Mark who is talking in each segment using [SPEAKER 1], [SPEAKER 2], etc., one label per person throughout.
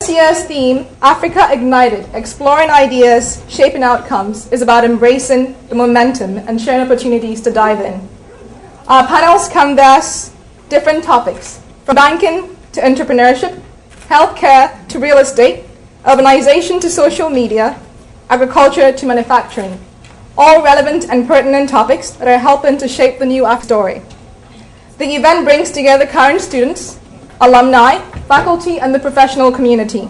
[SPEAKER 1] This year's theme, Africa Ignited, Exploring Ideas, Shaping Outcomes, is about embracing the momentum and sharing opportunities to dive in. Our panels canvass different topics, from banking to entrepreneurship, healthcare to real estate, urbanization to social media, agriculture to manufacturing, all relevant and pertinent topics that are helping to shape the new Africa story. The event brings together current students, alumni, faculty, and the professional community.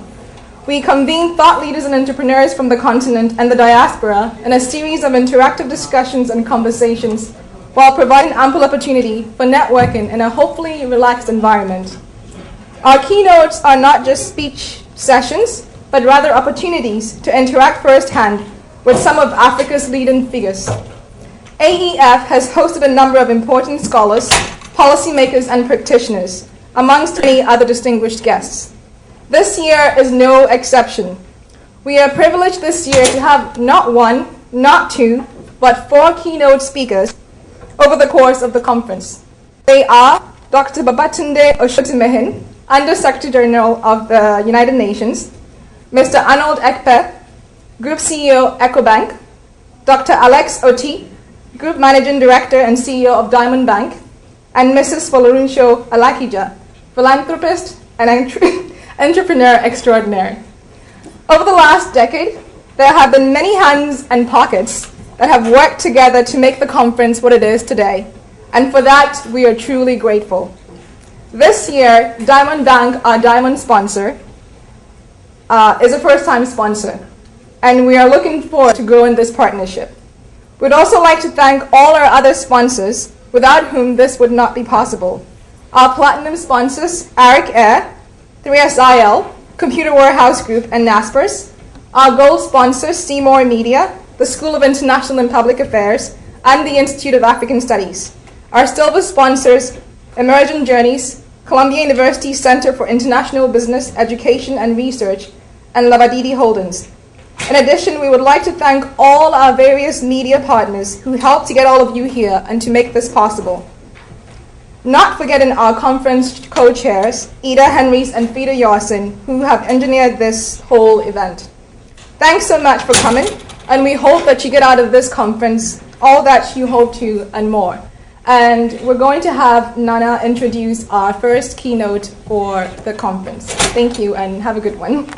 [SPEAKER 1] We convene thought leaders and entrepreneurs from the continent and the diaspora in a series of interactive discussions and conversations while providing ample opportunity for networking in a hopefully relaxed environment. Our keynotes are not just speech sessions, but rather opportunities to interact firsthand with some of Africa's leading figures. AEF has hosted a number of important scholars, policymakers, and practitioners, amongst many other distinguished guests. This year is no exception. We are privileged this year to have not one, not two, but 4 keynote speakers over the course of the conference. They are Dr. Babatunde Osotimehin, Under-Secretary General of the United Nations, Mr. Arnold Ekpe, Group CEO, EcoBank, Dr. Alex Oti, Group Managing Director and CEO of Diamond Bank, and Mrs. Folorunsho Alakija, philanthropist and entrepreneur extraordinaire. Over the last decade, there have been many hands and pockets that have worked together to make the conference what it is today, and for that, we are truly grateful. This year, Diamond Bank, our Diamond sponsor, is a first-time sponsor, and we are looking forward to growing this partnership. We'd also like to thank all our other sponsors, without whom this would not be possible. Our platinum sponsors, Arik Air, 3SIL, Computer Warehouse Group, and Naspers. Our gold sponsors, Seymour Media, the School of International and Public Affairs, and the Institute of African Studies. Our silver sponsors, Emerging Journeys, Columbia University Center for International Business, Education, and Research, and Labadidi Holdings. In addition, we would like to thank all our various media partners who helped to get all of you here and to make this possible. Not forgetting our conference co-chairs, Ida Henrys and Frida Yarson, who have engineered this whole event. Thanks so much for coming, and we hope that you get out of this conference all that you hope to and more. And we're going to have Nana introduce our first keynote for the conference. Thank you, and have a good one.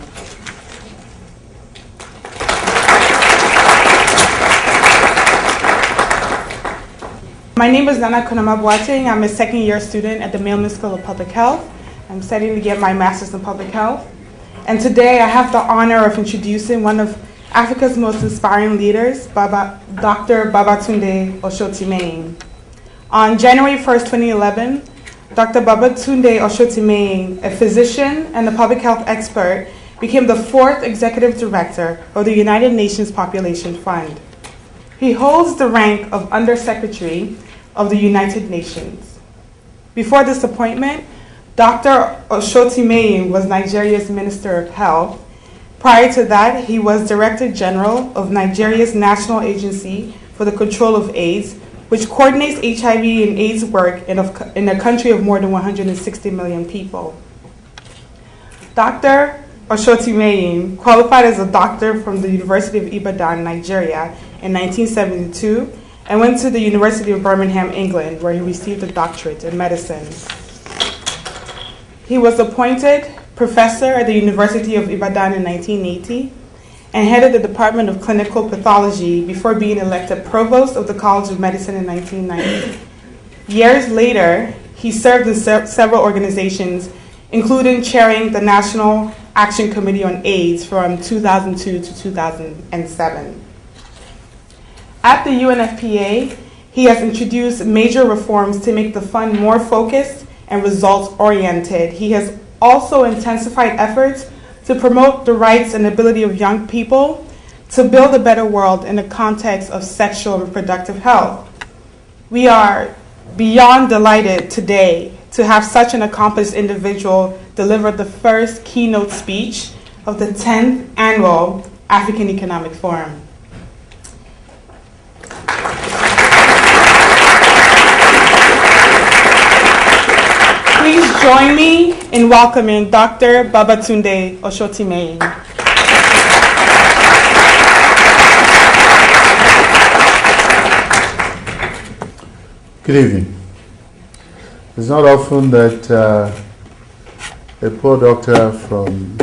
[SPEAKER 2] My name is Nana Konama Boateng. I'm a second-year student at the Mailman School of Public Health. I'm studying to get my master's in public health. And today I have the honor of introducing one of Africa's most inspiring leaders, Dr. Babatunde Osotimehin. On January 1st, 2011, Dr. Babatunde Osotimehin, a physician and a public health expert, became the 4th Executive Director of the United Nations Population Fund. He holds the rank of Under-Secretary of the United Nations. Before this appointment, Dr. Osotimehin was Nigeria's Minister of Health. Prior to that, he was Director General of Nigeria's National Agency for the Control of AIDS, which coordinates HIV and AIDS work in a country of more than 160 million people. Dr. Osotimehin qualified as a doctor from the University of Ibadan, Nigeria, in 1972, and went to the University of Birmingham, England, where he received a doctorate in medicine. He was appointed professor at the University of Ibadan in 1980 and headed the Department of Clinical Pathology before being elected provost of the College of Medicine in 1990. Years later, he served in several organizations, including chairing the National Action Committee on AIDS from 2002 to 2007. At the UNFPA, he has introduced major reforms to make the fund more focused and results-oriented. He has also intensified efforts to promote the rights and ability of young people to build a better world in the context of sexual and reproductive health. We are beyond delighted today to have such an accomplished individual deliver the first keynote speech of the 10th Annual African Economic Forum. please join me in welcoming Dr. Babatunde Osotimehin.
[SPEAKER 3] Good evening. It's not often that a poor doctor from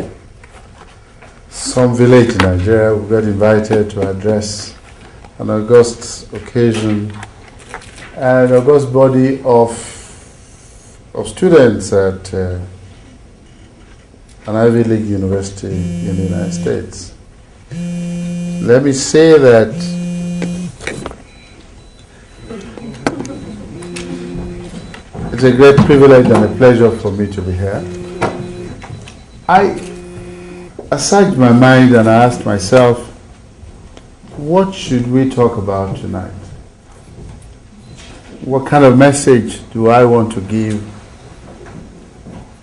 [SPEAKER 3] some village in Nigeria will get invited to address an august occasion and an august body of students at an Ivy League university in the United States. Let me say that it's a great privilege and a pleasure for me to be here. I searched my mind and I asked myself, what should we talk about tonight? What kind of message do I want to give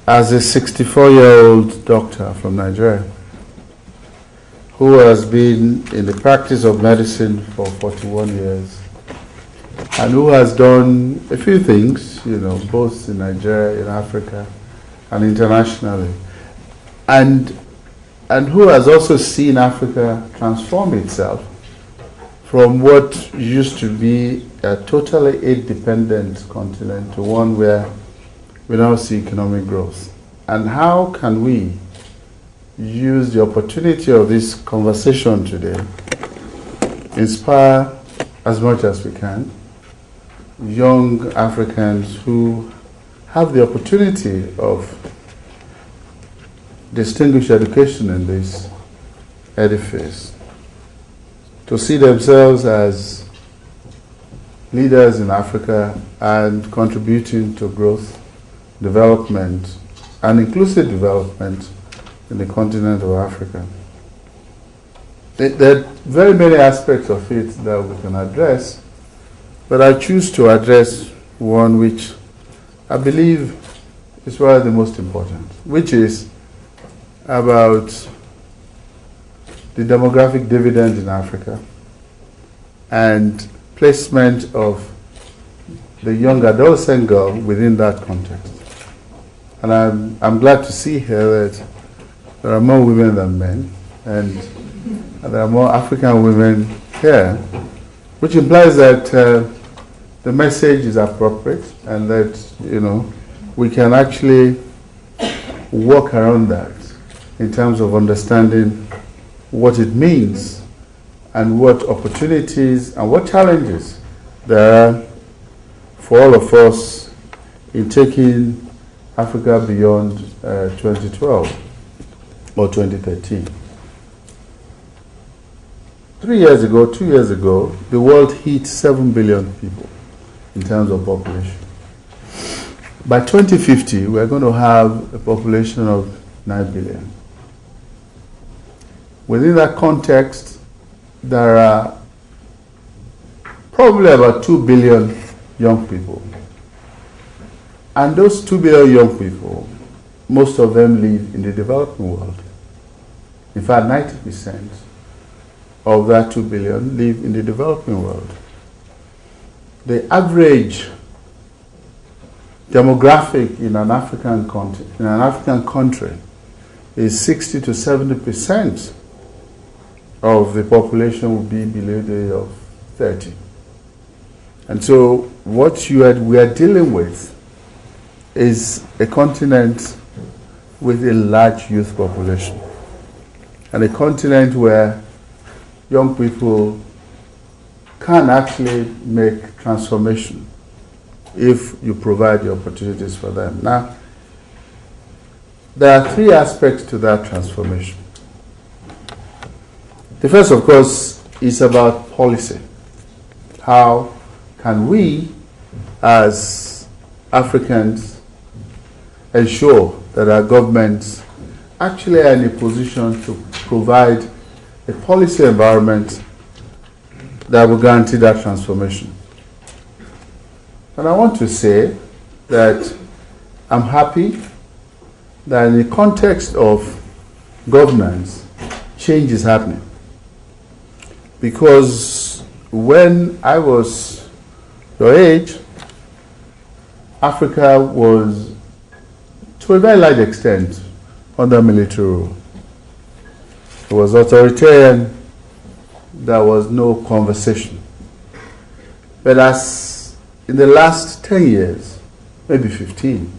[SPEAKER 3] as a 64-year-old doctor from Nigeria who has been in the practice of medicine for 41 years and who has done a few things, both in Nigeria, in Africa, and internationally, and who has also seen Africa transform itself from what used to be a totally aid-dependent continent to one where we now see economic growth. And how can we use the opportunity of this conversation today, inspire as much as we can young Africans who have the opportunity of distinguished education in this edifice to see themselves as leaders in Africa and contributing to growth, development, and inclusive development in the continent of Africa. There are very many aspects of it that we can address, but I choose to address one which I believe is one of the most important, which is about the demographic dividend in Africa and placement of the young adolescent girl within that context. And I'm glad to see here that there are more women than men, and there are more African women here, which implies that the message is appropriate and that, we can actually work around that in terms of understanding what it means and what opportunities and what challenges there are for all of us in taking Africa beyond 2012 or 2013. 2 years ago, the world hit 7 billion people in terms of population. By 2050, we're going to have a population of 9 billion. Within that context, there are probably about 2 billion young people. And those 2 billion young people, most of them live in the developing world. In fact, 90% of that 2 billion live in the developing world. The average demographic in an African country is 60 to 70% of the population will be below the age of 30. And so what we are dealing with is a continent with a large youth population and a continent where young people can actually make transformation if you provide the opportunities for them. Now, there are 3 aspects to that transformation. The first, of course, is about policy. How can we, as Africans, ensure that our governments actually are in a position to provide a policy environment that will guarantee that transformation? And I want to say that I'm happy that in the context of governance, change is happening. Because when I was your age, Africa was to a very large extent, under military rule. It was authoritarian. There was no conversation. But as in the last 10 years, maybe 15,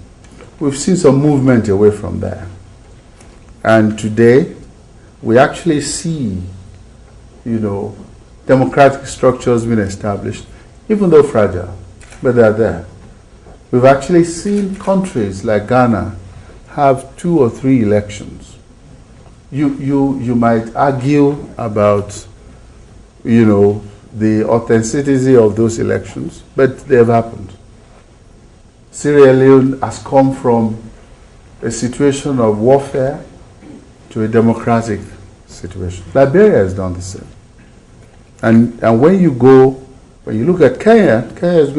[SPEAKER 3] we've seen some movement away from there. And today, we actually see, democratic structures being established, even though fragile, but they're there. We've actually seen countries like Ghana have 2 or 3 elections. You might argue about, the authenticity of those elections, but they have happened. Sierra Leone has come from a situation of warfare to a democratic situation. Liberia has done the same. And when you look at Kenya, Kenya is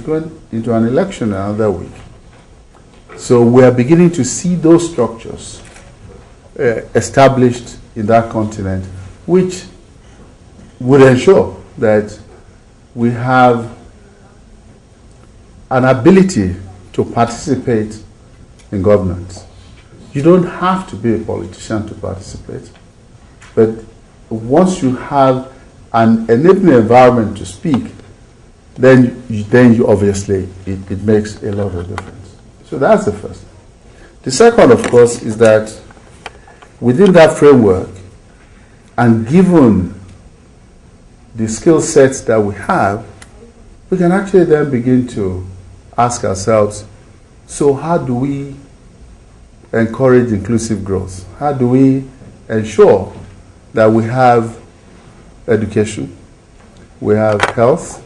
[SPEAKER 3] going into an election another week. So we are beginning to see those structures established in that continent, which would ensure that we have an ability to participate in governance. You don't have to be a politician to participate, but once you have an enabling environment to speak, then you obviously it makes a lot of difference. So that's the first. The second, of course, is that within that framework, and given the skill sets that we have, we can actually then begin to ask ourselves, so how do we encourage inclusive growth? How do we ensure that we have education, we have health,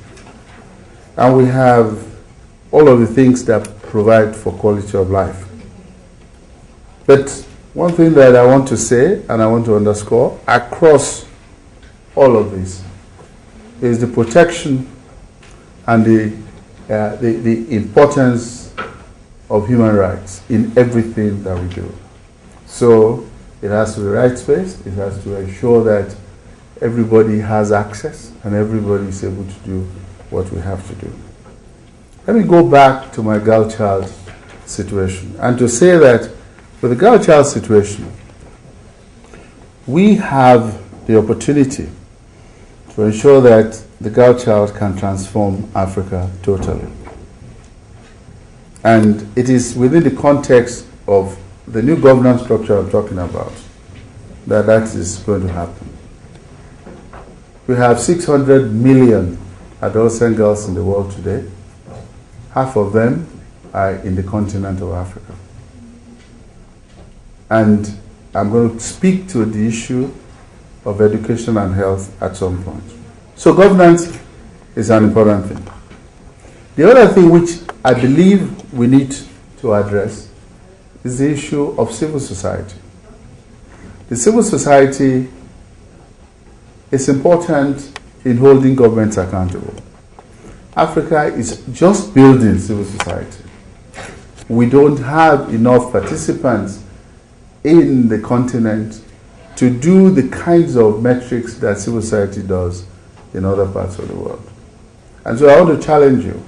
[SPEAKER 3] and we have all of the things that provide for quality of life? But one thing that I want to say, and I want to underscore, across all of this, is the protection and the importance of human rights in everything that we do. So it has to be rights-based. It has to ensure that everybody has access and everybody is able to do what we have to do. Let me go back to my girl child situation and to say that with the girl child situation, we have the opportunity to ensure that the girl child can transform Africa totally. And it is within the context of the new governance structure I'm talking about that is going to happen. We have 600 million adolescent girls in the world today. Half of them are in the continent of Africa. And I'm going to speak to the issue of education and health at some point. So governance is an important thing. The other thing which I believe we need to address is the issue of civil society. The civil society is important in holding governments accountable. Africa is just building civil society. We don't have enough participants in the continent to do the kinds of metrics that civil society does in other parts of the world. And so I want to challenge you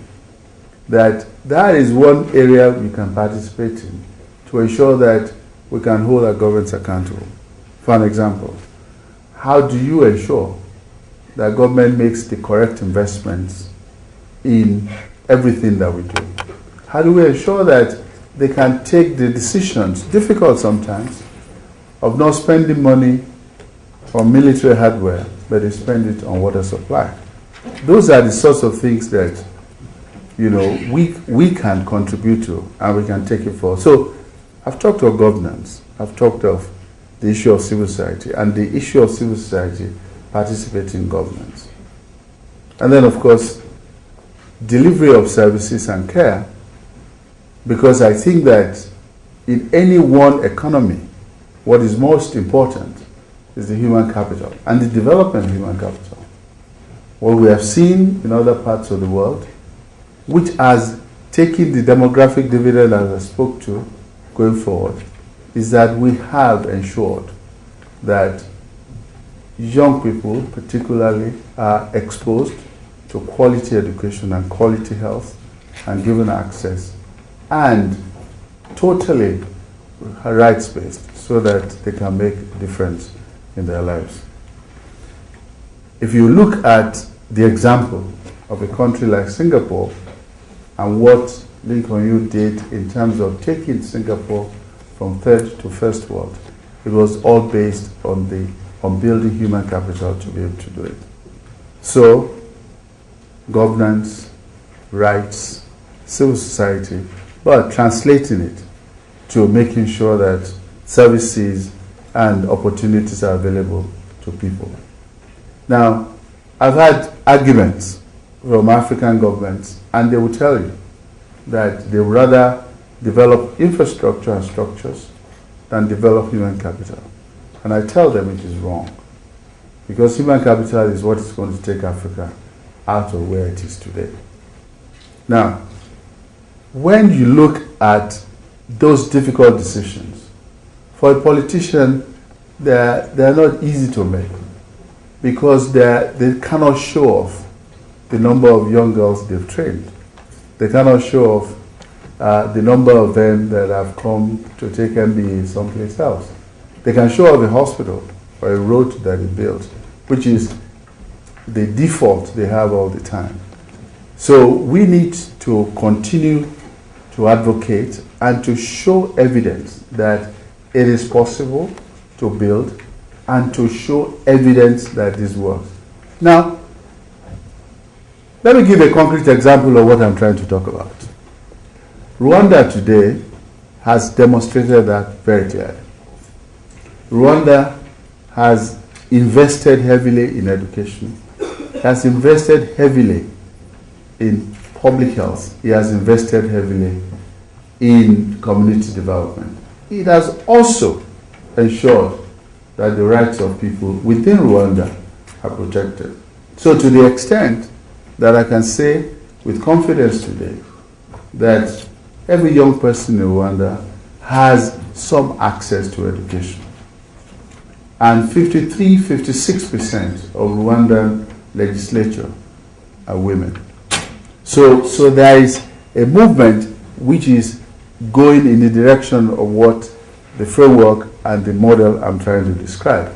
[SPEAKER 3] that is one area we can participate in to ensure that we can hold our governments accountable. For an example, how do you ensure that government makes the correct investments in everything that we do? How do we ensure that they can take the decisions, difficult sometimes, of not spending money on military hardware, but they spend it on water supply? Those are the sorts of things that we can contribute to and we can take it forward. So I've talked of governance, I've talked of the issue of civil society and the issue of civil society participating in governance. And then of course, delivery of services and care, because I think that in any one economy, what is most important is the human capital and the development of human capital. What we have seen in other parts of the world, which has taken the demographic dividend as I spoke to going forward, is that we have ensured that young people particularly are exposed to quality education and quality health and given access and totally rights-based so that they can make a difference in their lives. If you look at the example of a country like Singapore and what Lincoln Yu did in terms of taking Singapore from third to first world, it was all based on building human capital to be able to do it. So, governance, rights, civil society, but translating it to making sure that services and opportunities are available to people. Now, I've had arguments from African governments, and they will tell you that they would rather develop infrastructure and structures than develop human capital. And I tell them it is wrong, because human capital is what is going to take Africa out of where it is today. Now, when you look at those difficult decisions, for a politician, they're not easy to make, because they cannot show off the number of young girls they've trained. They cannot show off the number of them that have come to take MBA someplace else. They can show off a hospital or a road that they built, which is the default they have all the time. So we need to continue to advocate and to show evidence that it is possible to build and to show evidence that this works. Now, let me give a concrete example of what I'm trying to talk about. Rwanda today has demonstrated that very clearly. Rwanda has invested heavily in education, has invested heavily in public health, it has invested heavily in community development. It has also ensured that the rights of people within Rwanda are protected. So to the extent that I can say with confidence today that every young person in Rwanda has some access to education. And 56% of Rwandan legislature are women. So there is a movement which is going in the direction of what the framework and the model I'm trying to describe.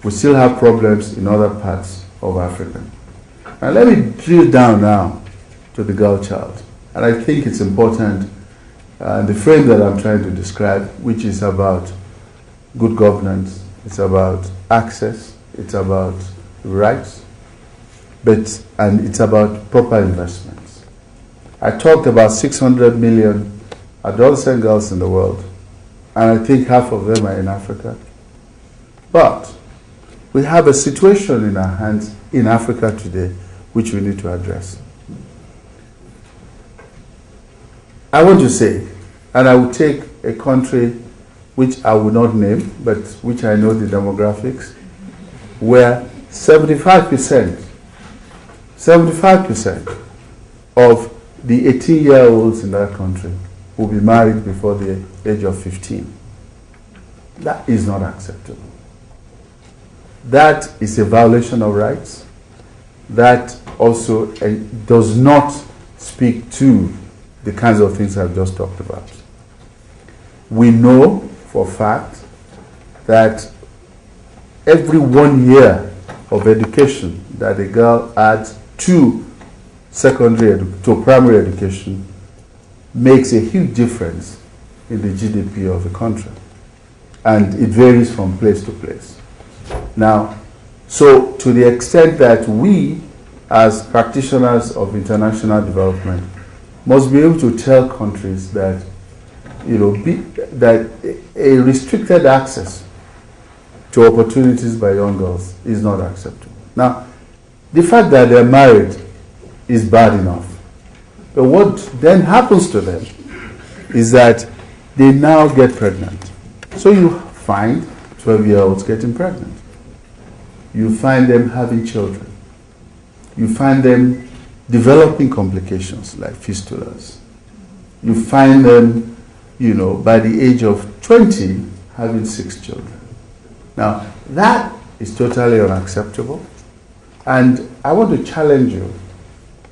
[SPEAKER 3] We still have problems in other parts of Africa. Now let me drill down now to the girl child. And I think it's important, the frame that I'm trying to describe, which is about good governance, it's about access, it's about rights, and it's about proper investments. I talked about 600 million adolescent girls in the world, and I think half of them are in Africa. But we have a situation in our hands in Africa today which we need to address. I want to say, and I will take a country which I will not name, but which I know the demographics, where 75% of the 18-year-olds in that country will be married before the age of 15. That is not acceptable. That is a violation of rights. That also does not speak to the kinds of things I've just talked about. We know for a fact that every 1 year of education that a girl adds to primary education makes a huge difference in the GDP of the country. And it varies from place to place. Now, so to the extent that we, as practitioners of international development, must be able to tell countries that, that a restricted access to opportunities by young girls is not acceptable. Now, the fact that they're married is bad enough. But what then happens to them is that they now get pregnant. So you find 12-year-olds getting pregnant. You find them having children. You find them developing complications like fistulas. You find them, by the age of 20, having 6 children. Now, that is totally unacceptable. And I want to challenge you,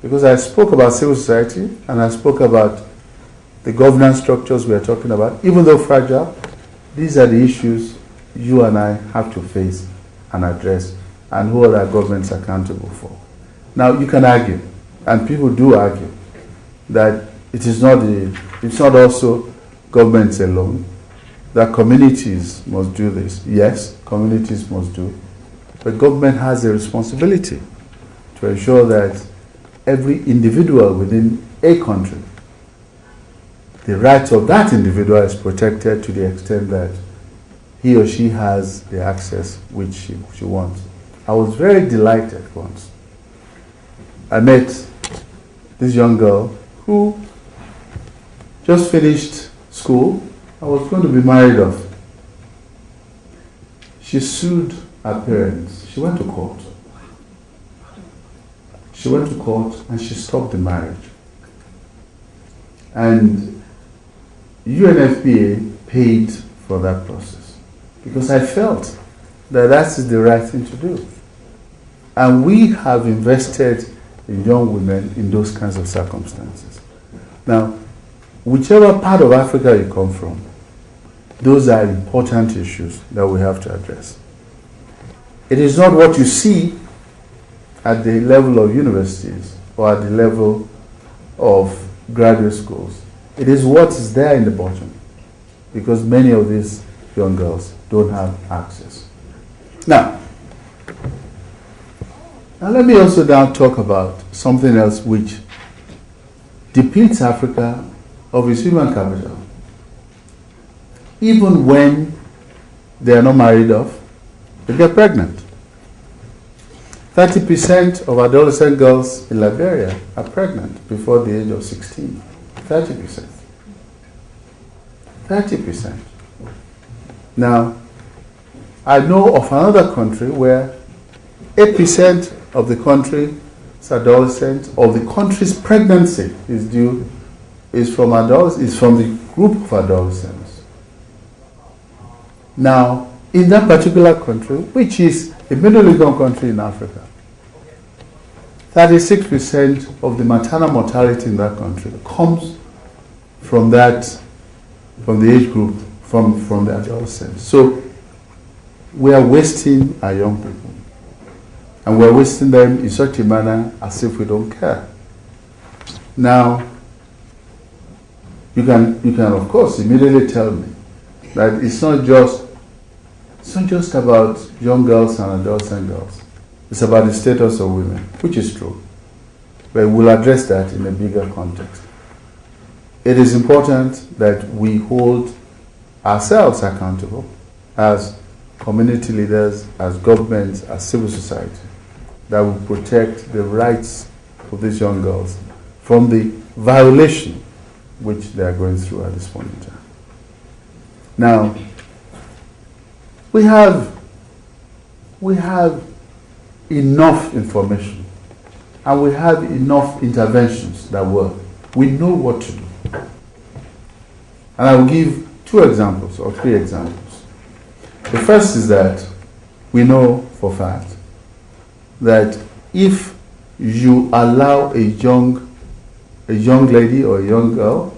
[SPEAKER 3] because I spoke about civil society and I spoke about the governance structures we are talking about, even though fragile, these are the issues you and I have to face and address and hold our governments accountable for. Now, you can argue, and people do argue, that it's not also governments alone, that communities must do this. Yes, communities must do, but government has a responsibility to ensure that every individual within a country, the rights of that individual is protected to the extent that he or she has the access which she wants. I was very delighted once. I met this young girl who just finished school. I was going to be married off. She sued her parents. She went to court. She went to court and she stopped the marriage. And UNFPA paid for that process because I felt that that is the right thing to do. And we have invested in young women in those kinds of circumstances. Now, whichever part of Africa you come from, those are important issues that we have to address. It is not what you see at the level of universities or at the level of graduate schools. It is what is there in the bottom, because many of these young girls don't have access. Now let me also now talk about something else which depletes Africa of its human capital. Even when they are not married off, they get pregnant. 30% of adolescent girls in Liberia are pregnant before the age of 16. 30%. 30%. Now, I know of another country where 8% of the country's adolescents, or the country's pregnancy is from the group of adolescents. Now, in that particular country, which is a middle-income country in Africa, 36% of the maternal mortality in that country comes from the age group, from the adolescents. So we are wasting our young people. And we're wasting them in such a manner as if we don't care. Now, you can of course immediately tell me that it's not just about young girls and adolescent girls. It's about the status of women, which is true. But we'll address that in a bigger context. It is important that we hold ourselves accountable as community leaders, as governments, as civil society, that will protect the rights of these young girls from the violation which they are going through at this point in time. Now, we have enough information and we have enough interventions that work. We know what to do. And I will give 2 examples or 3 examples. The first is that we know for a fact that if you allow a young lady or a young girl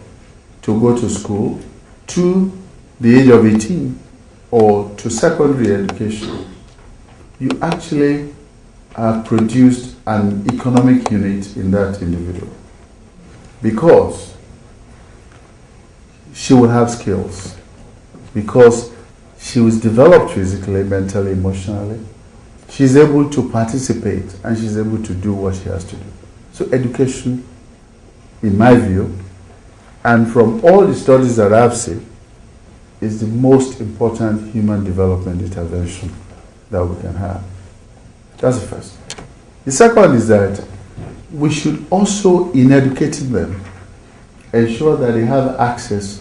[SPEAKER 3] to go to school to the age of 18 or to secondary education, you actually produced an economic unit in that individual, because she will have skills, because she was developed physically, mentally, emotionally. She's able to participate and she's able to do what she has to do. So education, in my view, and from all the studies that I've seen, is the most important human development intervention that we can have. That's the first. The second is that we should also, in educating them, ensure that they have access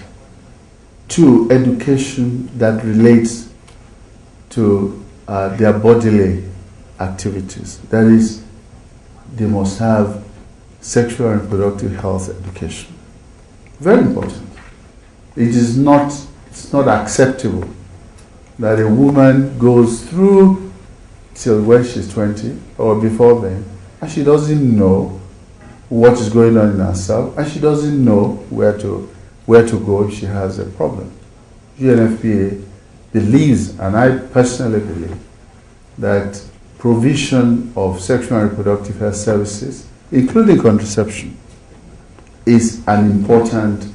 [SPEAKER 3] to education that relates to their bodily activities. That is, they must have sexual and reproductive health education. Very important. It's not acceptable that a woman goes through till when she's 20 or before then, and she doesn't know what is going on in herself, and she doesn't know where to where to go if she has a problem. UNFPA believes, and I personally believe, that provision of sexual and reproductive health services, including contraception, is an important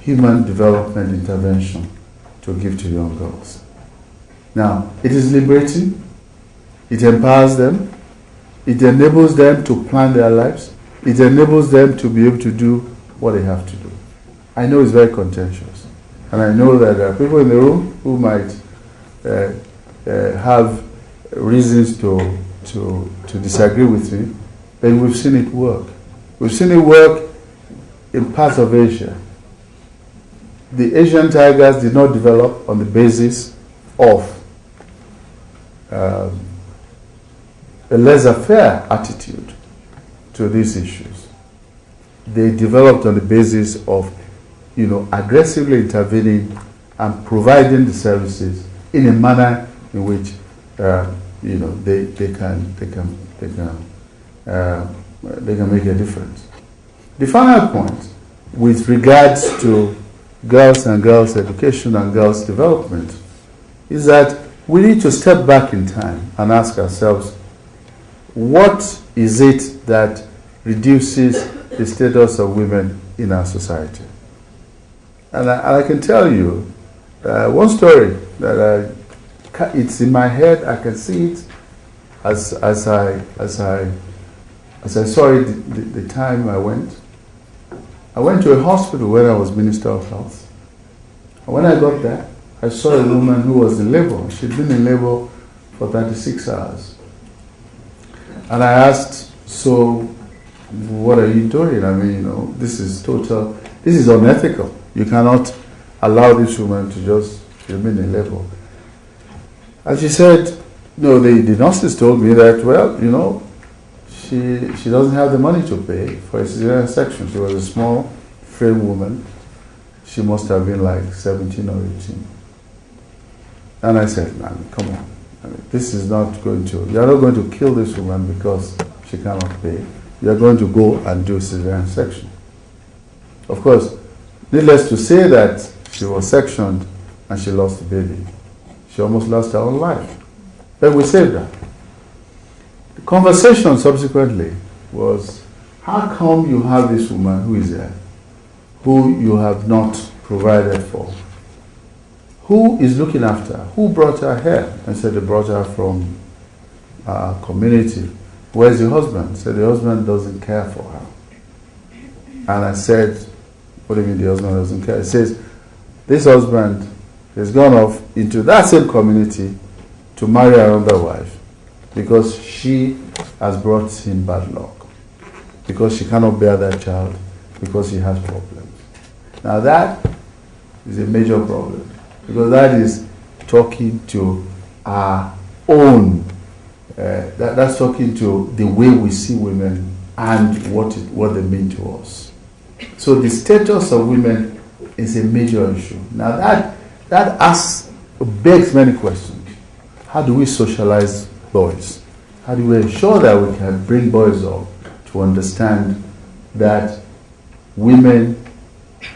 [SPEAKER 3] human development intervention to give to young girls. Now, it is liberating, it empowers them, it enables them to plan their lives, it enables them to be able to do what they have to do. I know it's very contentious, and I know that there are people in the room who might have reasons to disagree with me, but we've seen it work. We've seen it work in parts of Asia. The Asian tigers did not develop on the basis of a laissez-faire attitude to these issues. They developed on the basis of, aggressively intervening and providing the services in a manner in which, they can make a difference. The final point, with regards to girls and girls' education and girls' development, is that we need to step back in time and ask ourselves, what is it that reduces the status of women in our society? And I can tell you one story that it's in my head. I can see it as I saw it the time I went. I went to a hospital when I was Minister of Health. And when I got there, I saw a woman who was in labor. She'd been in labor for 36 hours. And I asked, so what are you doing? I mean, this is unethical. You cannot allow this woman to just remain in labor. And she said, no, the nurses told me that, well, she doesn't have the money to pay for a cesarean section. She was a small, frail woman. She must have been like 17 or 18. And I said, man, come on. This is not going to, you're not going to kill this woman because she cannot pay. You're going to go and do cesarean section. Of course, needless to say that she was sectioned and she lost the baby. She almost lost her own life. But we saved her. The conversation subsequently was, how come you have this woman who is there, who you have not provided for? Who is looking after her? Who brought her here? I said, they brought her from our community. Where's the husband? I said, the husband doesn't care for her. And I said, what do you mean the husband doesn't care? He says, this husband has gone off into that same community to marry another wife because she has brought him bad luck, because she cannot bear that child, because he has problems. Now that is a major problem, because that is talking to our own, that's talking to the way we see women and what they mean to us. So the status of women is a major issue. Now that begs many questions. How do we socialize boys? How do we ensure that we can bring boys up to understand that women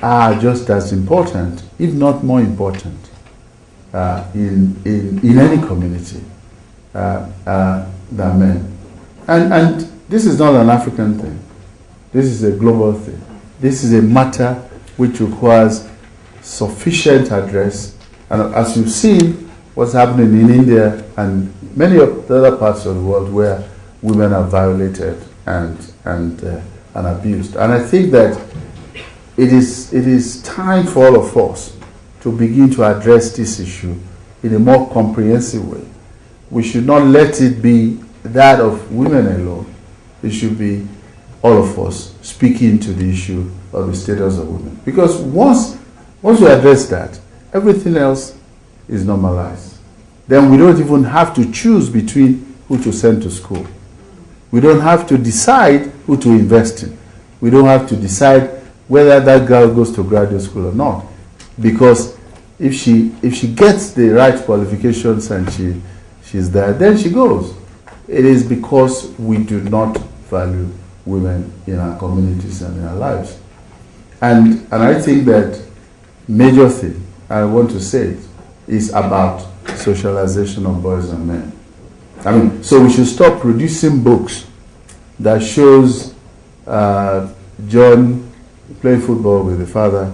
[SPEAKER 3] are just as important, if not more important, in any community than men? And this is not an African thing. This is a global thing. This is a matter which requires sufficient address. And as you've seen, what's happening in India and many of the other parts of the world where women are violated and abused. And I think that it is time for all of us to begin to address this issue in a more comprehensive way. We should not let it be that of women alone. It should be all of us speaking to the issue of the status of women. Because once we address that, everything else is normalized. Then we don't even have to choose between who to send to school. We don't have to decide who to invest in. We don't have to decide whether that girl goes to graduate school or not. Because if she gets the right qualifications and she's there, then she goes. It is because we do not value women in our communities and in our lives. And I think that major thing, I want to say it, is about socialization of boys and men. I mean, so we should stop producing books that shows John playing football with the father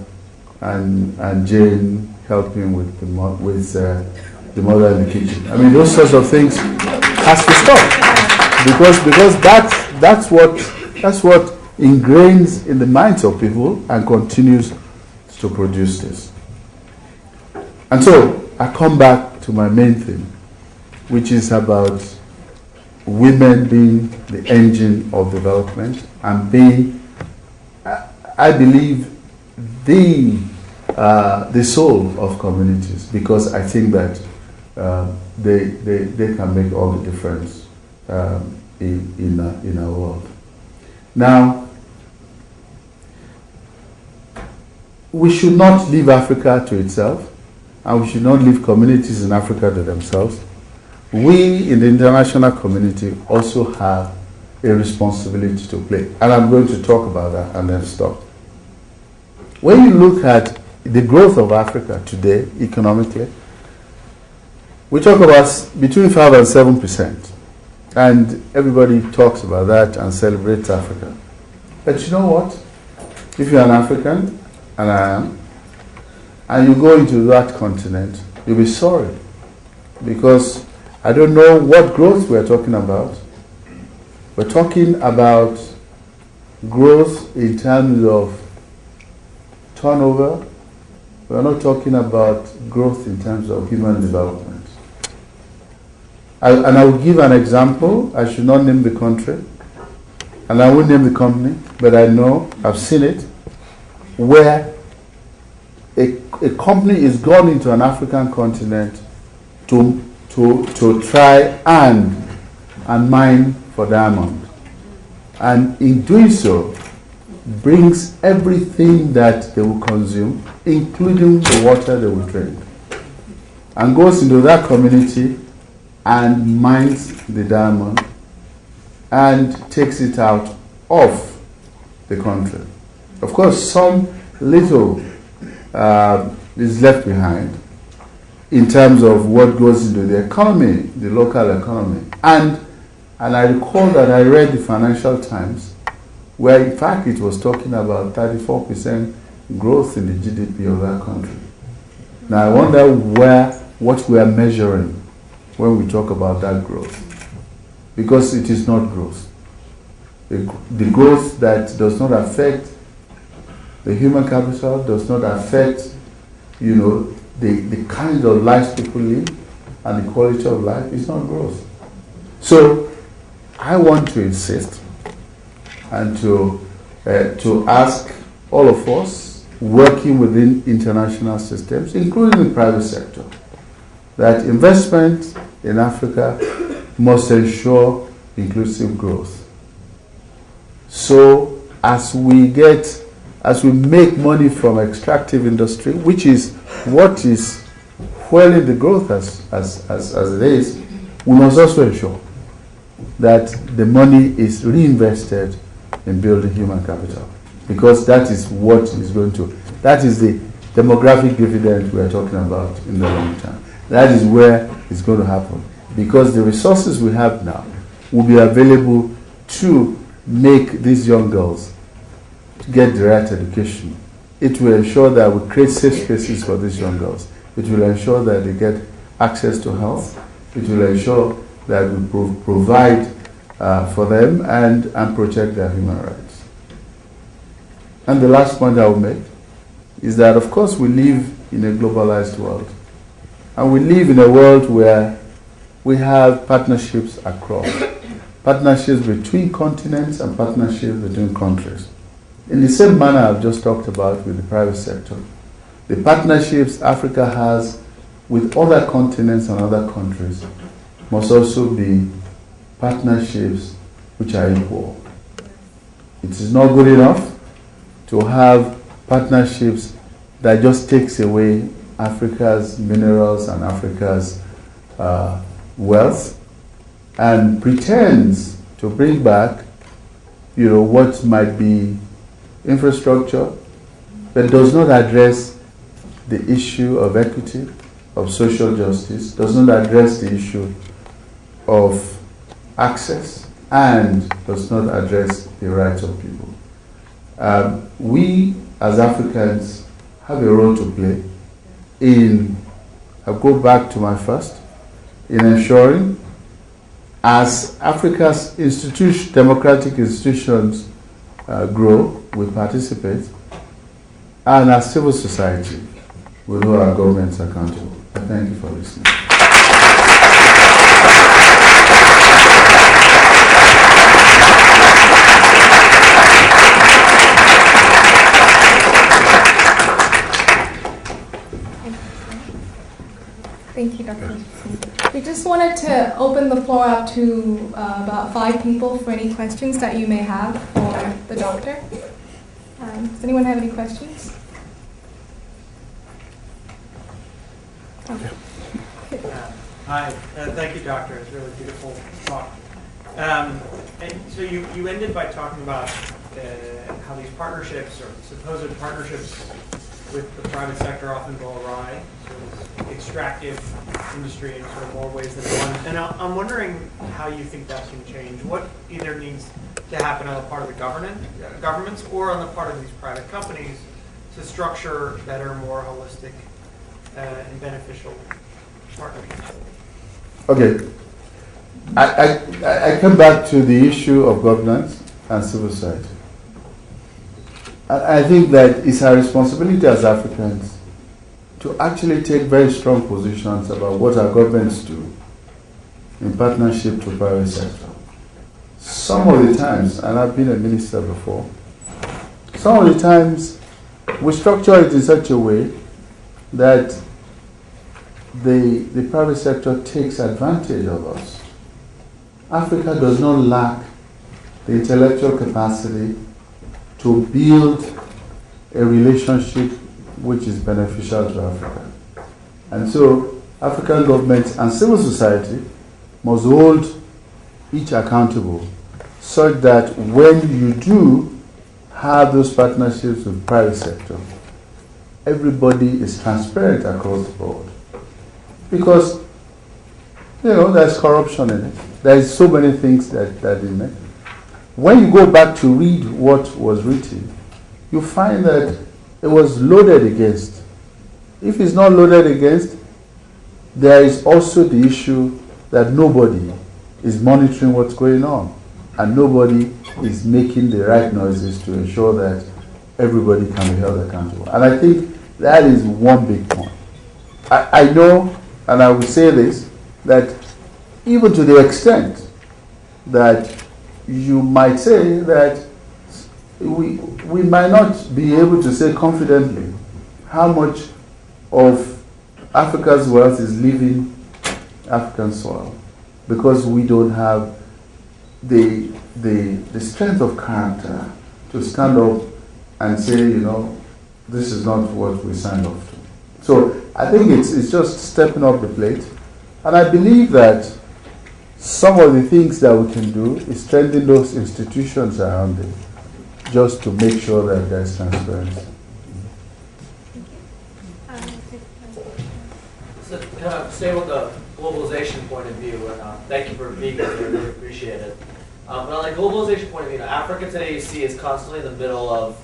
[SPEAKER 3] and Jane helping with the mother in the kitchen. I mean, those sorts of things has to stop because that's what ingrains in the minds of people and continues to produce this. And so I come back to my main theme, which is about women being the engine of development and being, I believe, the soul of communities, because I think that they can make all the difference in our world. Now, we should not leave Africa to itself, and we should not leave communities in Africa to themselves. We in the international community also have a responsibility to play, and I'm going to talk about that and then stop. When you look at the growth of Africa today economically, we talk about between 5 and 7%, and everybody talks about that and celebrates Africa. But you know what? If you're an African, and I am, and you go into that continent, you'll be sorry, because I don't know what growth we're talking about. We're talking about growth in terms of turnover. We're not talking about growth in terms of human development. And I will give an example. I should not name the country, and I won't name the company, but I know, I've seen it, where a company is gone into an African continent to try and mine for diamond, and in doing so brings everything that they will consume, including the water they will drink, and goes into that community and mines the diamond and takes it out of the country. Of course, some little is left behind in terms of what goes into the economy, the local economy. And I recall that I read the Financial Times, where in fact it was talking about 34% growth in the GDP of that country. Now I wonder what we are measuring when we talk about that growth, because it is not growth. The growth that does not affect the human capital, does not affect, the kind of lives people live and the quality of life, is not growth. So I want to insist and to ask all of us working within international systems, including the private sector, that investment in Africa must ensure inclusive growth. So as we make money from extractive industry, which is what is fueling the growth as it is, we must also ensure that the money is reinvested in building human capital, because that is what is that is the demographic dividend we are talking about in the long term. That is where it's going to happen, because the resources we have now will be available to make these young girls get the right education. It will ensure that we create safe spaces for these young girls. It will ensure that they get access to health. It will ensure that we provide for them and protect their human rights. And the last point I will make is that, of course, we live in a globalized world. And we live in a world where we have partnerships across. Partnerships between continents and partnerships between countries. In the same manner I've just talked about with the private sector, the partnerships Africa has with other continents and other countries must also be partnerships which are equal. It is not good enough to have partnerships that just takes away Africa's minerals and Africa's wealth and pretends to bring back, what might be infrastructure, but does not address the issue of equity, of social justice, does not address the issue of access, and does not address the rights of people. We, as Africans, have a role to play in, I'll go back to my first, in ensuring, as Africa's democratic institutions grow, we participate, and as civil society, we hold our governments accountable. I thank you for listening.
[SPEAKER 1] Thank you, Dr. We just wanted to open the floor up to about 5 people for any questions that you may have for the doctor. Does anyone have any questions?
[SPEAKER 4] Okay. Hi, thank you, Doctor. It's a really beautiful talk. And so you ended by talking about how these partnerships or supposed partnerships with the private sector often go awry, sort of extractive industry in sort of more ways than one. And I'm wondering how you think that can change. What either needs to happen on the part of the governments or on the part of these private companies to structure better, more holistic and beneficial partnerships?
[SPEAKER 3] Okay. I come back to the issue of governance and civil society. I think that it's our responsibility as Africans to actually take very strong positions about what our governments do in partnership to the private sector. Some of the times, and I've been a minister before, some of the times we structure it in such a way that the private sector takes advantage of us. Africa does not lack the intellectual capacity to build a relationship which is beneficial to Africa. And so African governments and civil society must hold each accountable such that when you do have those partnerships with the private sector, everybody is transparent across the board. Because, there's corruption in it. There's so many things that in it. When you go back to read what was written, you find that it was loaded against. If it's not loaded against, there is also the issue that nobody is monitoring what's going on, and nobody is making the right noises to ensure that everybody can be held accountable. And I think that is one big point. I know, and I will say this, that even to the extent that you might say that we might not be able to say confidently how much of Africa's wealth is leaving African soil because we don't have the strength of character to stand up and say, this is not what we signed off to. So I think it's just stepping up the plate. And I believe that some of the things that we can do is strengthen those institutions around it, just to make sure that there's transparency.
[SPEAKER 5] So kind of stay with the globalization point of view, and thank you for being here. I really appreciate it. But on the globalization point of view, Africa today, you see, is constantly in the middle of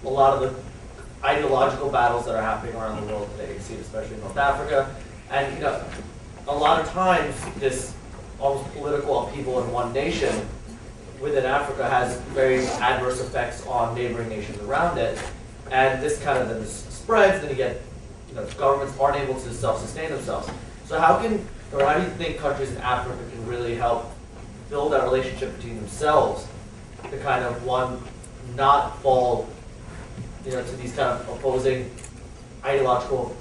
[SPEAKER 5] a lot of the ideological battles that are happening around the world today. You see it especially in North Africa, and a lot of times this almost political upheaval in one nation within Africa has very adverse effects on neighboring nations around it, and this kind of then spreads. Then you get, governments aren't able to self-sustain themselves. So how do you think countries in Africa can really help build that relationship between themselves to kind of not fall, to these kind of opposing ideological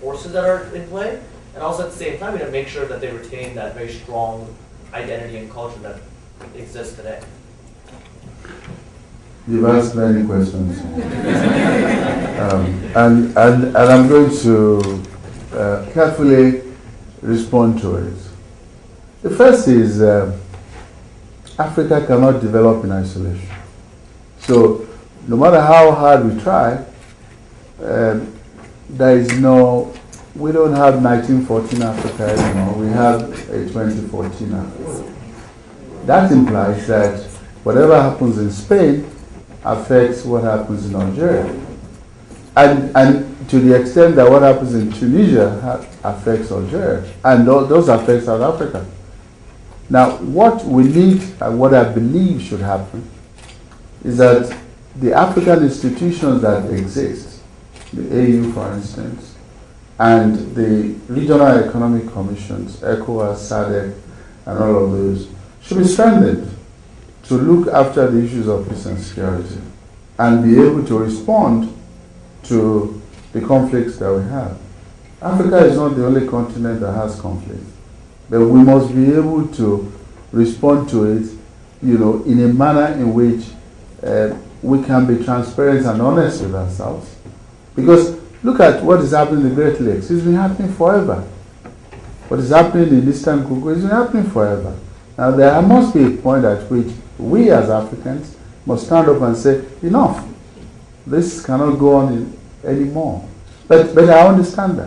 [SPEAKER 5] forces that are in play, and also at the same time, make sure that they retain that very strong identity and culture that exists today?
[SPEAKER 3] You've asked many questions, and I'm going to carefully respond to it. The first is Africa cannot develop in isolation. So no matter how hard we try, we don't have 1914 Africa anymore. We have a 2014 Africa. That implies that whatever happens in Spain affects what happens in Algeria. And to the extent that what happens in Tunisia affects Algeria. And those affect South Africa. Now, what we need and what I believe should happen is that the African institutions that exist, the AU for instance, and the regional economic commissions, ECOWAS, SADC, and all of those, should be strengthened to look after the issues of peace and security and be able to respond to the conflicts that we have. Africa is not the only continent that has conflict, but we must be able to respond to it, in a manner in which we can be transparent and honest with ourselves. Because look at what is happening in the Great Lakes. It's been happening forever. What is happening in Eastern Congo has been happening forever. Now there must be a point at which we as Africans must stand up and say, enough. This cannot go on anymore. But I understand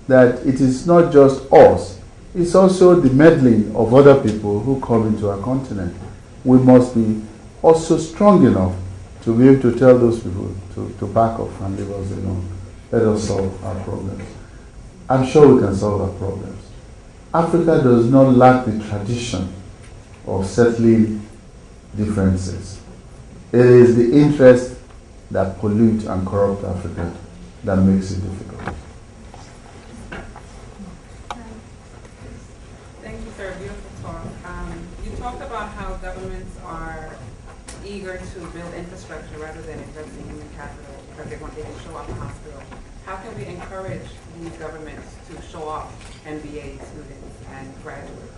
[SPEAKER 3] that it is not just us. It's also the meddling of other people who come into our continent. We must be also strong enough to be able to tell those people to back off and leave us alone. Let us solve our problems. I'm sure we can solve our problems. Africa does not lack the tradition of settling differences. It is the interest that pollute and corrupt Africa that makes it difficult.
[SPEAKER 6] Thank you, sir. Beautiful talk. You talked about how governments are eager to build infrastructure rather than invest in human capital because they can show off a hospital. How can we encourage these governments to show off MBA students and graduates?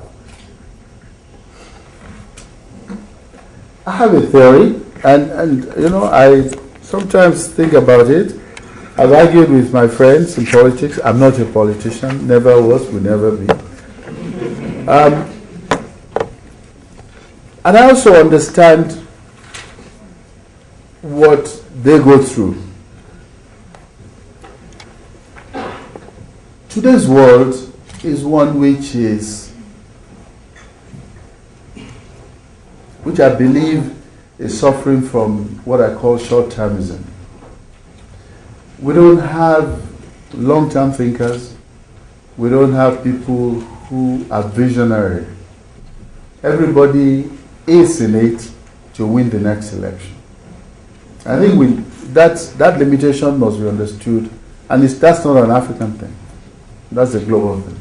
[SPEAKER 3] I have a theory, and I sometimes think about it. I've argued with my friends in politics. I'm not a politician, never was, will never be. And I also understand what they go through. Today's world is one which I believe is suffering from what I call short-termism. We don't have long-term thinkers. We don't have people who are visionary. Everybody is in it to win the next election. I think that limitation must be understood, and that's not an African thing. That's a global thing.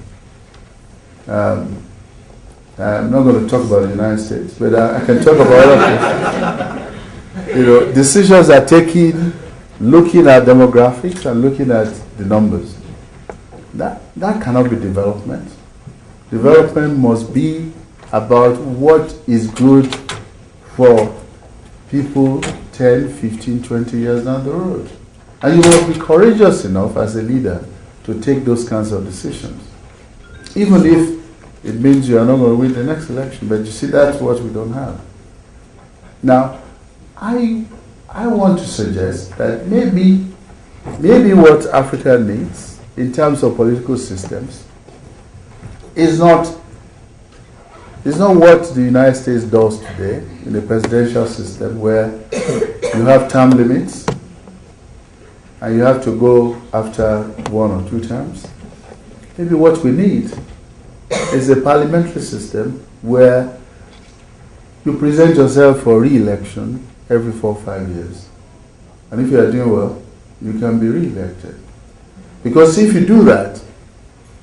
[SPEAKER 3] I'm not going to talk about the United States, but I can talk about other places. Decisions are taken looking at demographics and looking at the numbers. That cannot be development. Development must be about what is good for people 10, 15, 20 years down the road. And you must be courageous enough as a leader to take those kinds of decisions. Even if it means you are not going to win the next election. But you see, that's what we don't have. Now, I want to suggest that maybe what Africa needs in terms of political systems is not what the United States does today in a presidential system where you have term limits and you have to go after 1 or 2 terms. Maybe what we need is a parliamentary system where you present yourself for re-election every 4 or 5 years. And if you are doing well, you can be re-elected. Because if you do that,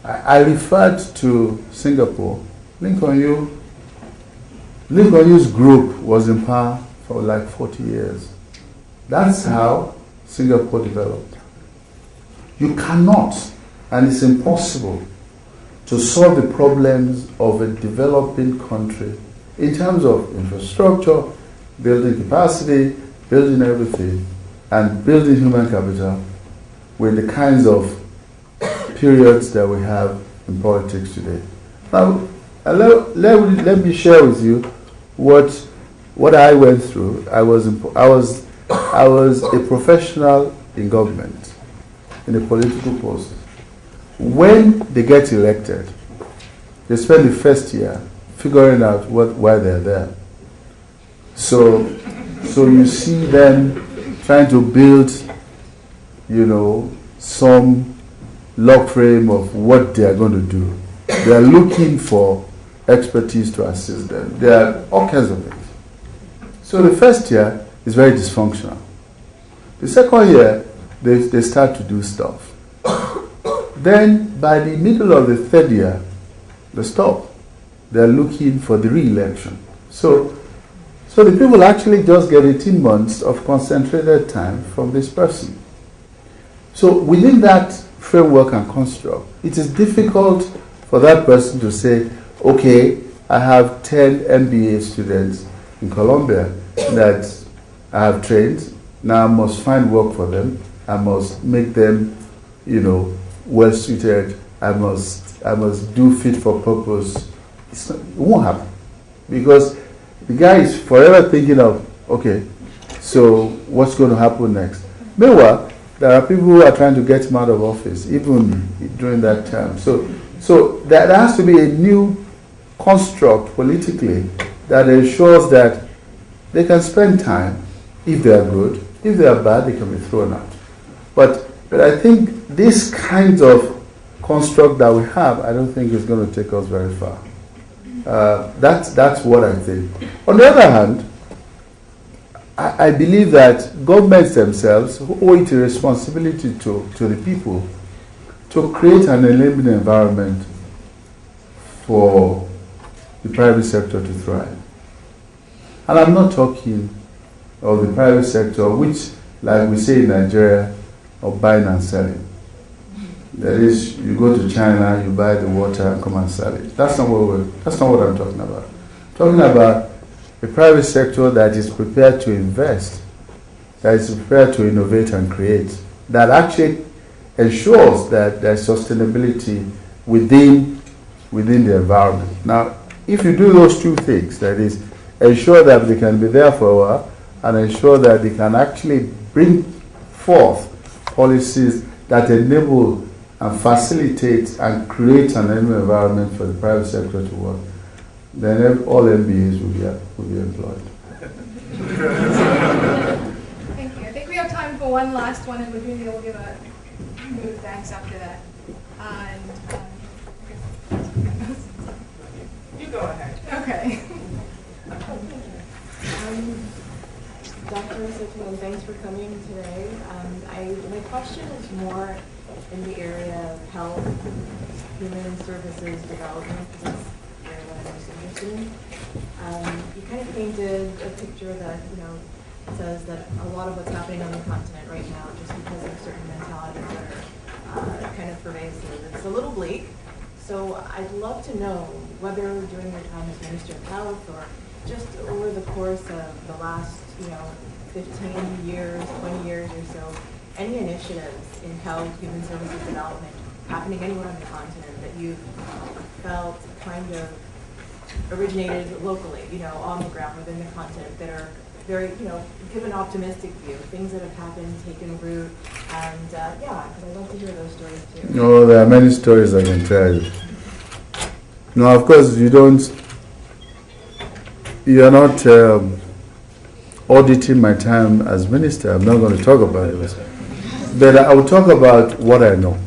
[SPEAKER 3] I referred to Singapore. Lee Kuan Yew's group was in power for like 40 years. That's how Singapore developed. You cannot, and it's impossible, to solve the problems of a developing country in terms of infrastructure, building capacity, building everything, and building human capital with the kinds of periods that we have in politics today. Now, let me share with you what I went through. I was a professional in government, in the political process. When they get elected, they spend the first year figuring out why they're there. So you see them trying to build, some log frame of what they are going to do. They are looking for expertise to assist them. There are all kinds of things. So the first year is very dysfunctional. The second year, they start to do stuff. Then by the middle of the third year, they stop. They're looking for the re-election. So the people actually just get 18 months of concentrated time from this person. So within that framework and construct, it is difficult for that person to say, okay, I have 10 MBA students in Colombia that I have trained. Now I must find work for them. I must make them, well suited. I must do fit for purpose. It won't happen, because the guy is forever thinking of, okay, so what's going to happen next? Meanwhile, there are people who are trying to get him out of office, even during that term. So there has to be a new construct politically that ensures that they can spend time. If they are good, if they are bad, they can be thrown out. But I think this kind of construct that we have, I don't think is going to take us very far. That's what I think. On the other hand, I believe that governments themselves owe it a responsibility to the people to create an enabling environment for the private sector to thrive. And I'm not talking of the private sector, which, like we say in Nigeria, of buying and selling. That is, you go to China, you buy the water and come and sell it. That's not what I'm talking about. I'm talking about a private sector that is prepared to invest, that is prepared to innovate and create, that actually ensures that there's sustainability within the environment. Now, if you do those two things, that is, ensure that they can be there for a while, and ensure that they can actually bring forth policies that enable and facilitate and create an environment for the private sector to work, then all MBAs will be employed.
[SPEAKER 1] Thank you. I think we have time for one last one, and Virginia will give a move thanks after that.
[SPEAKER 6] You go ahead.
[SPEAKER 1] Okay.
[SPEAKER 7] Dr. Osotimehin, thanks for coming today. My question is more in the area of health, human services development, because that's where what I'm most interested in. You kind of painted a picture that, says that a lot of what's happening on the continent right now, just because of certain mentalities that are kind of pervasive, it's a little bleak. So I'd love to know whether during your time as Minister of Health or just over the course of the last, 15 years, 20 years or so, any initiatives in health, human services development happening anywhere on the continent that you've felt kind of originated locally, on the ground within the continent that are very, give an optimistic view, things that have happened, taken root, and because I'd love to hear those stories too.
[SPEAKER 3] No, there are many stories I can tell you. No, of course you are not auditing my time as minister. I'm not going to talk about it. But I will talk about what I know.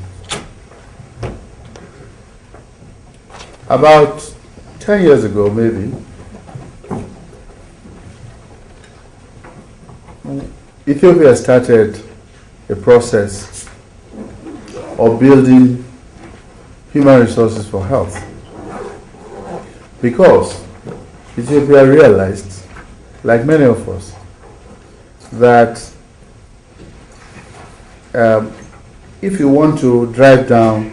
[SPEAKER 3] About 10 years ago, maybe, Ethiopia started a process of building human resources for health, because Ethiopia realized, like many of us, that if you want to drive down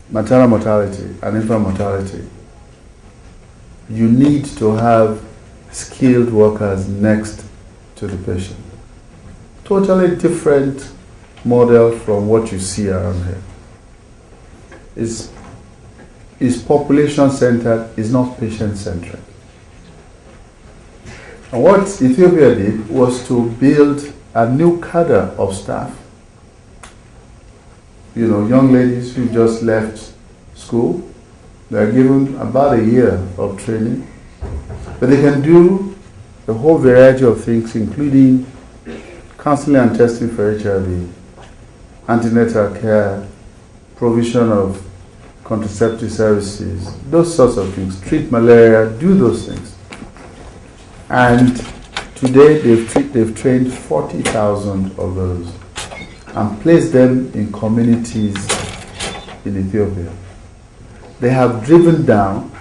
[SPEAKER 3] maternal mortality and infant mortality, you need to have skilled workers next to the patient. Totally different model from what you see around here. It's population-centered, it's not patient-centric. And what Ethiopia did was to build a new cadre of staff young ladies who just left school. They're given about a year of training, but they can do a whole variety of things, including counseling and testing for HIV, antenatal care, provision of contraceptive services, those sorts of things, treat malaria, do those things. And today they've trained 40,000 of those and placed them in communities in Ethiopia. They have driven down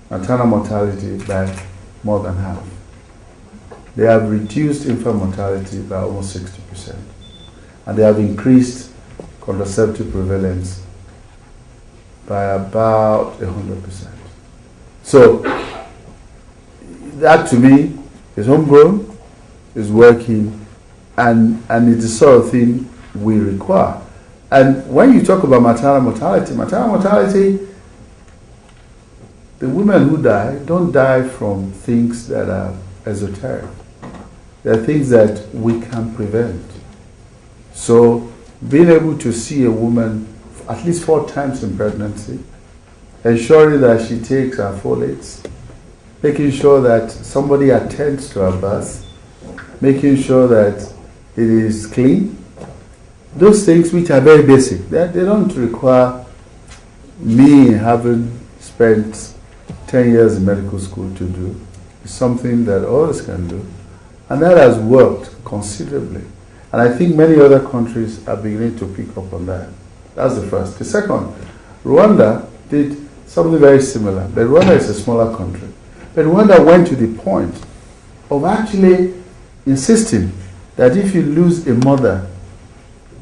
[SPEAKER 3] maternal mortality by more than half. They have reduced infant mortality by almost 60%. And they have increased contraceptive prevalence by about 100%. So that to me is homegrown, is working, and it's the sort of thing we require. And when you talk about maternal mortality, the women who die don't die from things that are esoteric. There are things that we can prevent. So being able to see a woman at least 4 times in pregnancy, ensuring that she takes her folates, making sure that somebody attends to her birth, making sure that it is clean, those things which are very basic, they don't require me having spent 10 years in medical school to do. It's something that others can do. And that has worked considerably. And I think many other countries are beginning to pick up on that. That's the first. The second, Rwanda did something very similar. But Rwanda is a smaller country. But Rwanda went to the point of actually insisting that if you lose a mother,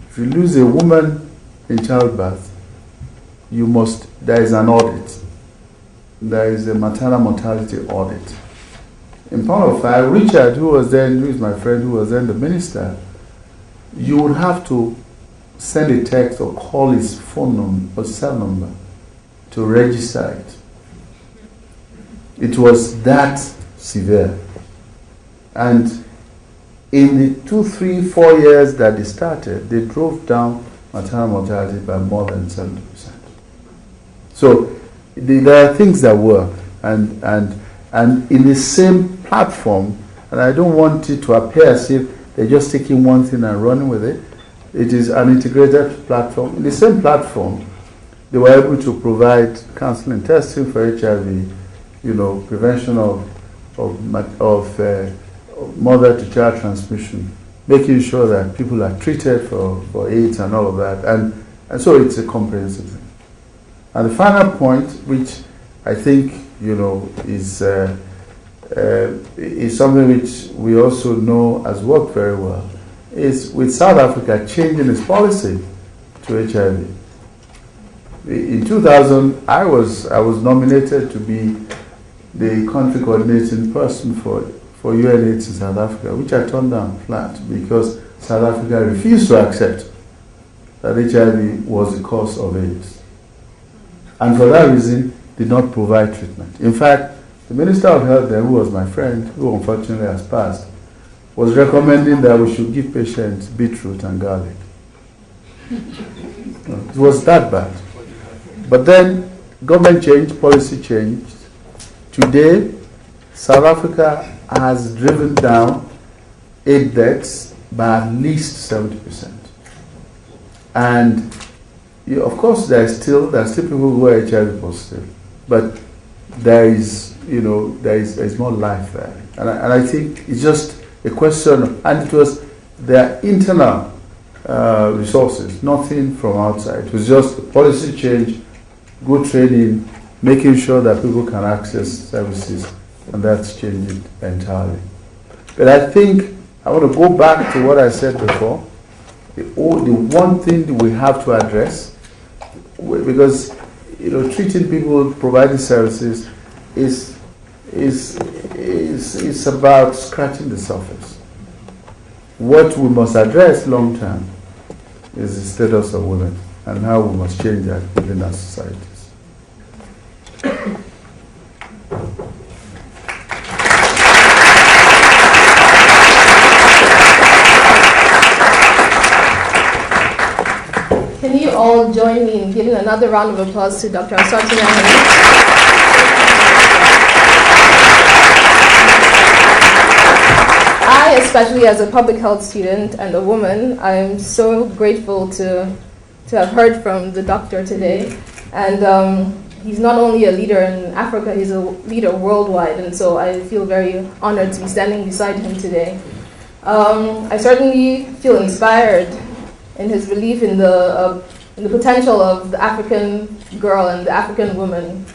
[SPEAKER 3] if you lose a woman in childbirth, there is an audit. There is a maternal mortality audit. In point of fact, Richard, who is my friend, who was then the minister, you would have to send a text or call his phone number or cell number to register it. It was that severe. And in the 2, 3, 4 years that they started, they drove down maternal mortality by more than 70%. So there are things that work, and in the same platform, and I don't want it to appear as if they're just taking one thing and running with it. It is an integrated platform. In the same platform, they were able to provide counseling and testing for HIV, prevention of mother-to-child transmission, making sure that people are treated for AIDS and all of that. And so it's a comprehensive thing. And the final point, which I think, is something which we also know has worked very well, is with South Africa changing its policy to HIV. In 2000, I was nominated to be the country coordinating person for UNAIDS in South Africa, which I turned down flat because South Africa refused to accept that HIV was the cause of AIDS. And for that reason, did not provide treatment. In fact, the Minister of Health then, who was my friend, who unfortunately has passed, was recommending that we should give patients beetroot and garlic. It was that bad. But then government changed, policy changed. Today, South Africa has driven down AIDS deaths by at least 70%. And of course, there are still people who are HIV positive, but there is more life there. And I think it's just a question, and it was their internal resources, nothing from outside. It was just a policy change, good training, making sure that people can access services, and that's changing entirely. But I think I want to go back to what I said before. The one thing that we have to address, because treating people, providing services, is about scratching the surface. What we must address long term is the status of women and how we must change that within our societies.
[SPEAKER 1] Can you all join me in giving another round of applause to Dr. Osotimehin? I, especially as a public health student and a woman, I'm so grateful to have heard from the doctor today. And he's not only a leader in Africa, he's a leader worldwide. And so I feel very honored to be standing beside him today. I certainly feel inspired in his belief in the potential of the African girl and the African woman.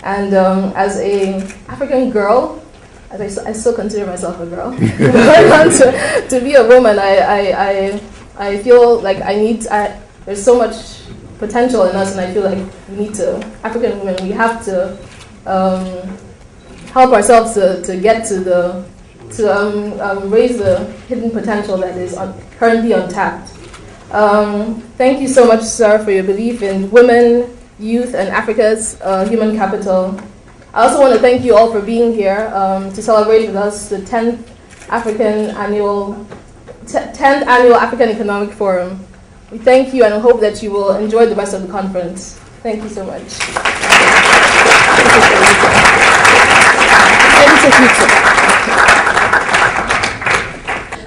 [SPEAKER 1] And as an African girl, as I still consider myself a girl, to be a woman, I feel like there's so much potential in us, and I feel like we need to, African women, we have to help ourselves to get to raise the hidden potential that is currently untapped. Thank you so much, sir, for your belief in women, youth, and Africa's human capital. I also want to thank you all for being here to celebrate with us the 10th annual African Economic Forum. We thank you and hope that you will enjoy the rest of the conference. Thank you so much.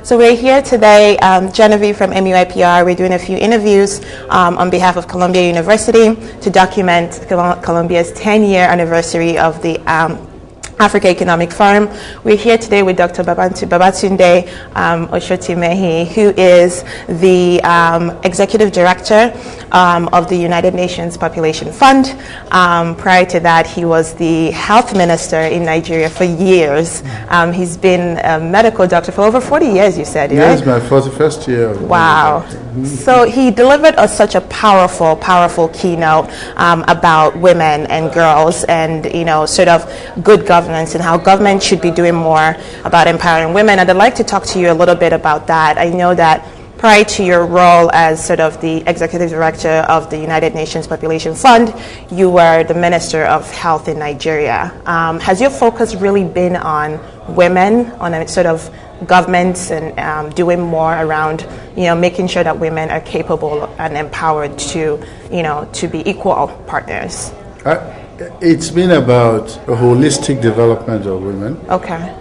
[SPEAKER 8] So we're here today, Genevieve from MUIPR. We're doing a few interviews on behalf of Columbia University to document Columbia's 10-year anniversary of the Africa Economic Forum. We're here today with Dr. Babatunde Osotimehin, who is the Executive Director of the United Nations Population Fund. Prior to that, he was the Health Minister in Nigeria for years. He's been a medical doctor for over 40 years, you said, right?
[SPEAKER 3] Yes, my 41st year.
[SPEAKER 8] Wow. So he delivered us such a powerful, powerful keynote about women and girls and, sort of good governance and how government should be doing more about empowering women. And I'd like to talk to you a little bit about that. I know that prior to your role as sort of the Executive Director of the United Nations Population Fund, you were the Minister of Health in Nigeria. Has your focus really been on women, on a sort of governments and doing more around, making sure that women are capable and empowered to be equal partners?
[SPEAKER 3] It's been about a holistic development of women.
[SPEAKER 8] Okay.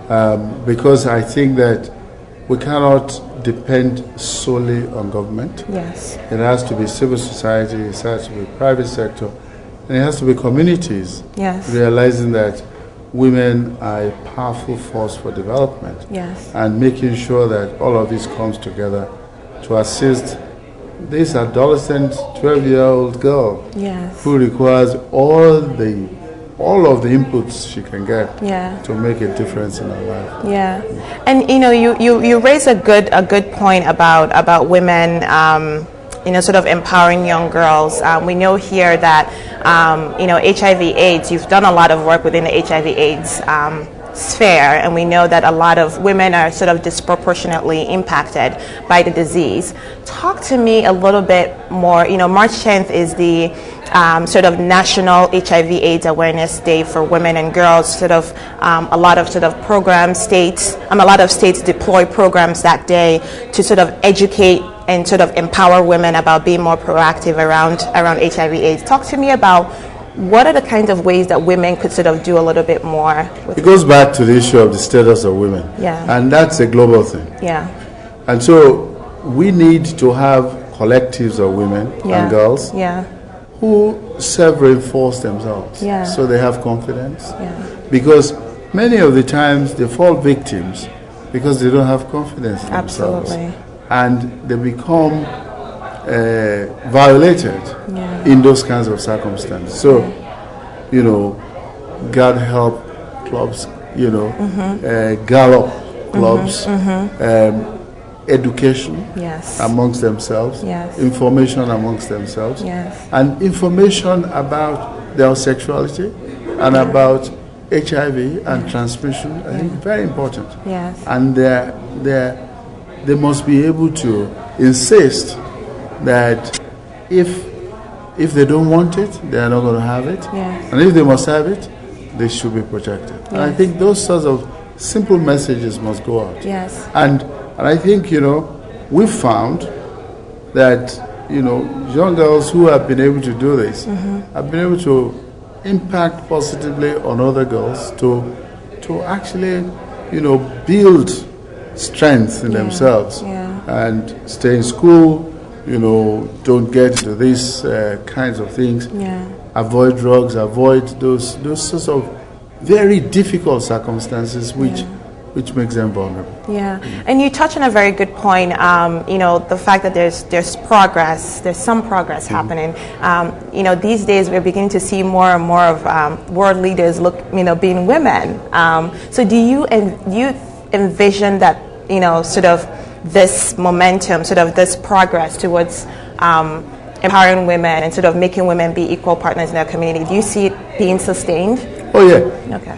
[SPEAKER 3] Because I think that we cannot depend solely on government.
[SPEAKER 8] Yes.
[SPEAKER 3] It has to be civil society, it has to be private sector, and it has to be communities.
[SPEAKER 8] Yes.
[SPEAKER 3] Realizing that women are a powerful force for development.
[SPEAKER 8] Yes.
[SPEAKER 3] And making sure that all of this comes together to assist this adolescent 12-year-old girl,
[SPEAKER 8] yes,
[SPEAKER 3] who requires all of the inputs she can get,
[SPEAKER 8] yeah,
[SPEAKER 3] to make a difference in her life.
[SPEAKER 8] Yeah. And you raise a good point about women sort of empowering young girls. We know here that HIV/AIDS, you've done a lot of work within the HIV/AIDS sphere, and we know that a lot of women are sort of disproportionately impacted by the disease. Talk to me a little bit more. March 10th is the sort of National HIV/AIDS Awareness Day for women and girls. Sort of a lot of sort of programs, a lot of states deploy programs that day to sort of educate and sort of empower women about being more proactive around HIV/AIDS. Talk to me about what are the kinds of ways that women could sort of do a little bit more?
[SPEAKER 3] It goes back to the issue of the status of women.
[SPEAKER 8] Yeah.
[SPEAKER 3] And that's a global thing.
[SPEAKER 8] Yeah.
[SPEAKER 3] And so we need to have collectives of women,
[SPEAKER 8] yeah,
[SPEAKER 3] and girls,
[SPEAKER 8] yeah,
[SPEAKER 3] who self-reinforce themselves,
[SPEAKER 8] yeah,
[SPEAKER 3] so they have confidence.
[SPEAKER 8] Yeah.
[SPEAKER 3] Because many of the times they fall victims because they don't have confidence in themselves.
[SPEAKER 8] Absolutely.
[SPEAKER 3] And they become violated,
[SPEAKER 8] yeah,
[SPEAKER 3] in those kinds of circumstances. So, God help clubs, gallop clubs, education,
[SPEAKER 8] yes,
[SPEAKER 3] amongst themselves,
[SPEAKER 8] yes,
[SPEAKER 3] information amongst themselves,
[SPEAKER 8] yes,
[SPEAKER 3] and information about their sexuality and about HIV and transmission. I think very important.
[SPEAKER 8] Yes.
[SPEAKER 3] And they must be able to insist that if they don't want it, they are not going to have it.
[SPEAKER 8] Yes.
[SPEAKER 3] And if they must have it, they should be protected.
[SPEAKER 8] Yes.
[SPEAKER 3] And I think those sorts of simple messages must go out.
[SPEAKER 8] Yes.
[SPEAKER 3] And I think, we found that, young girls who have been able to do this have been able to impact positively on other girls to actually, build strength in themselves and stay in school, don't get into these kinds of things, avoid drugs, avoid those sorts of very difficult circumstances which makes them vulnerable.
[SPEAKER 8] Yeah, and you touch on a very good point. The fact that there's progress, there's some progress happening. These days we're beginning to see more and more of world leaders being women. So do you envision that sort of this momentum, sort of this progress towards empowering women and sort of making women be equal partners in their community? Do you see it being sustained?
[SPEAKER 3] Oh yeah.
[SPEAKER 8] Okay.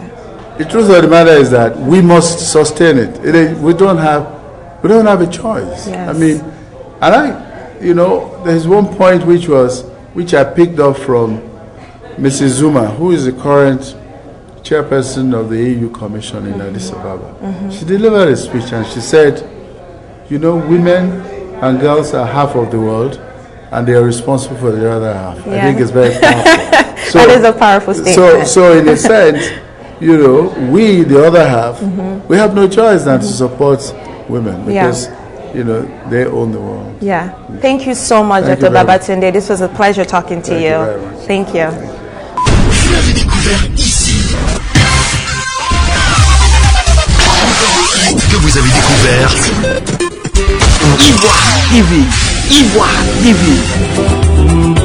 [SPEAKER 3] The truth of the matter is that we must sustain it. We don't have a choice.
[SPEAKER 8] Yes.
[SPEAKER 3] I mean, there's one point which I picked up from Mrs. Zuma, who is the current chairperson of the EU Commission in Addis Ababa. She delivered a speech and she said, women and girls are half of the world and they are responsible for the other half. I think it's very powerful. So,
[SPEAKER 8] that is a powerful statement.
[SPEAKER 3] So in a sense, we, the other half, we have no choice than to support women because, they own the world.
[SPEAKER 8] Yeah. Thank you so much, Dr. Babatunde. This was a pleasure talking to you.
[SPEAKER 3] Thank you very much.
[SPEAKER 8] Thank you.
[SPEAKER 9] Vous l'avez découvert ici. Que vous avez découvert Ivoire TV. Ivoire TV.